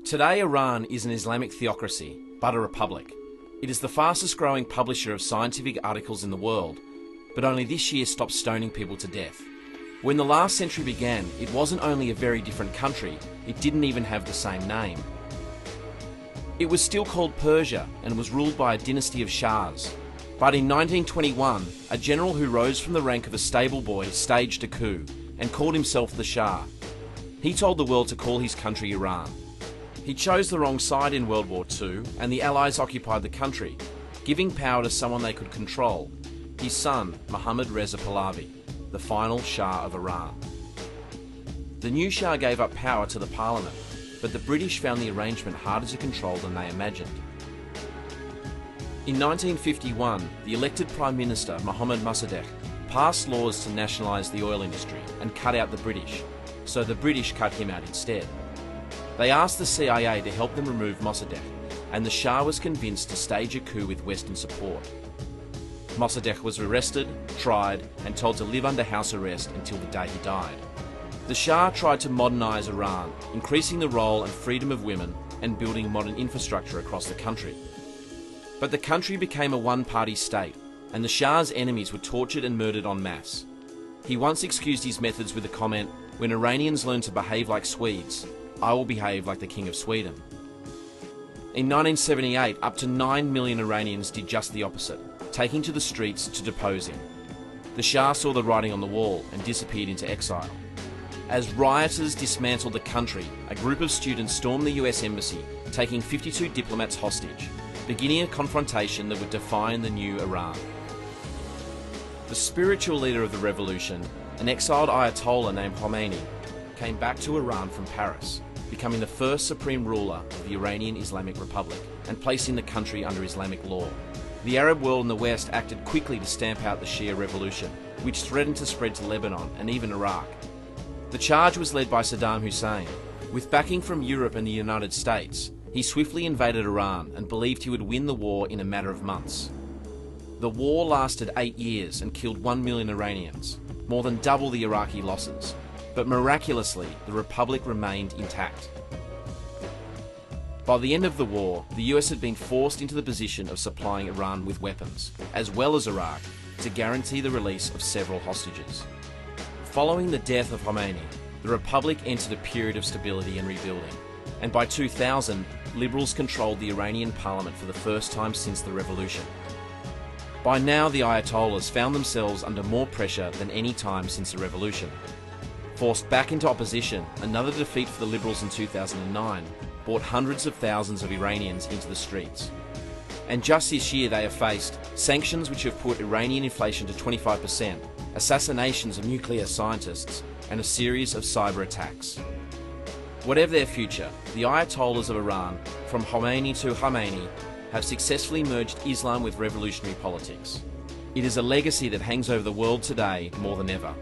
Today, Iran is an Islamic theocracy, but a republic. It is the fastest growing publisher of scientific articles in the world, but only this year stopped stoning people to death. When the last century began, it wasn't only a very different country, it didn't even have the same name. It was still called Persia and was ruled by a dynasty of Shahs. But in 1921, a general who rose from the rank of a stable boy staged a coup and called himself the Shah. He told the world to call his country Iran. He chose the wrong side in World War II, and the Allies occupied the country, giving power to someone they could control, his son, Mohammad Reza Pahlavi, the final Shah of Iran. The new Shah gave up power to the parliament, but the British found the arrangement harder to control than they imagined. In 1951, the elected Prime Minister, Mohammad Mossadegh, passed laws to nationalise the oil industry and cut out the British, so the British cut him out instead. They asked the CIA to help them remove Mossadegh, and the Shah was convinced to stage a coup with Western support. Mossadegh was arrested, tried, and told to live under house arrest until the day he died. The Shah tried to modernise Iran, increasing the role and freedom of women and building modern infrastructure across the country. But the country became a one-party state, and the Shah's enemies were tortured and murdered en masse. He once excused his methods with the comment, "When Iranians learn to behave like Swedes, I will behave like the King of Sweden." In 1978, up to 9 million Iranians did just the opposite, taking to the streets to depose him. The Shah saw the writing on the wall and disappeared into exile. As rioters dismantled the country, a group of students stormed the US Embassy, taking 52 diplomats hostage, beginning a confrontation that would define the new Iran. The spiritual leader of the revolution, an exiled Ayatollah named Khomeini, came back to Iran from Paris, becoming the first supreme ruler of the Iranian Islamic Republic and placing the country under Islamic law. The Arab world and the West acted quickly to stamp out the Shia revolution, which threatened to spread to Lebanon and even Iraq. The charge was led by Saddam Hussein. With backing from Europe and the United States, he swiftly invaded Iran and believed he would win the war in a matter of months. The war lasted 8 years and killed 1 million Iranians, more than double the Iraqi losses. But miraculously, the Republic remained intact. By the end of the war, the US had been forced into the position of supplying Iran with weapons, as well as Iraq, to guarantee the release of several hostages. Following the death of Khomeini, the Republic entered a period of stability and rebuilding, and by 2000, liberals controlled the Iranian parliament for the first time since the revolution. By now, the Ayatollahs found themselves under more pressure than any time since the revolution. Forced back into opposition, another defeat for the liberals in 2009 brought hundreds of thousands of Iranians into the streets. And just this year they have faced sanctions which have put Iranian inflation to 25%, assassinations of nuclear scientists, and a series of cyber attacks. Whatever their future, the Ayatollahs of Iran, from Khomeini to Khamenei, have successfully merged Islam with revolutionary politics. It is a legacy that hangs over the world today more than ever.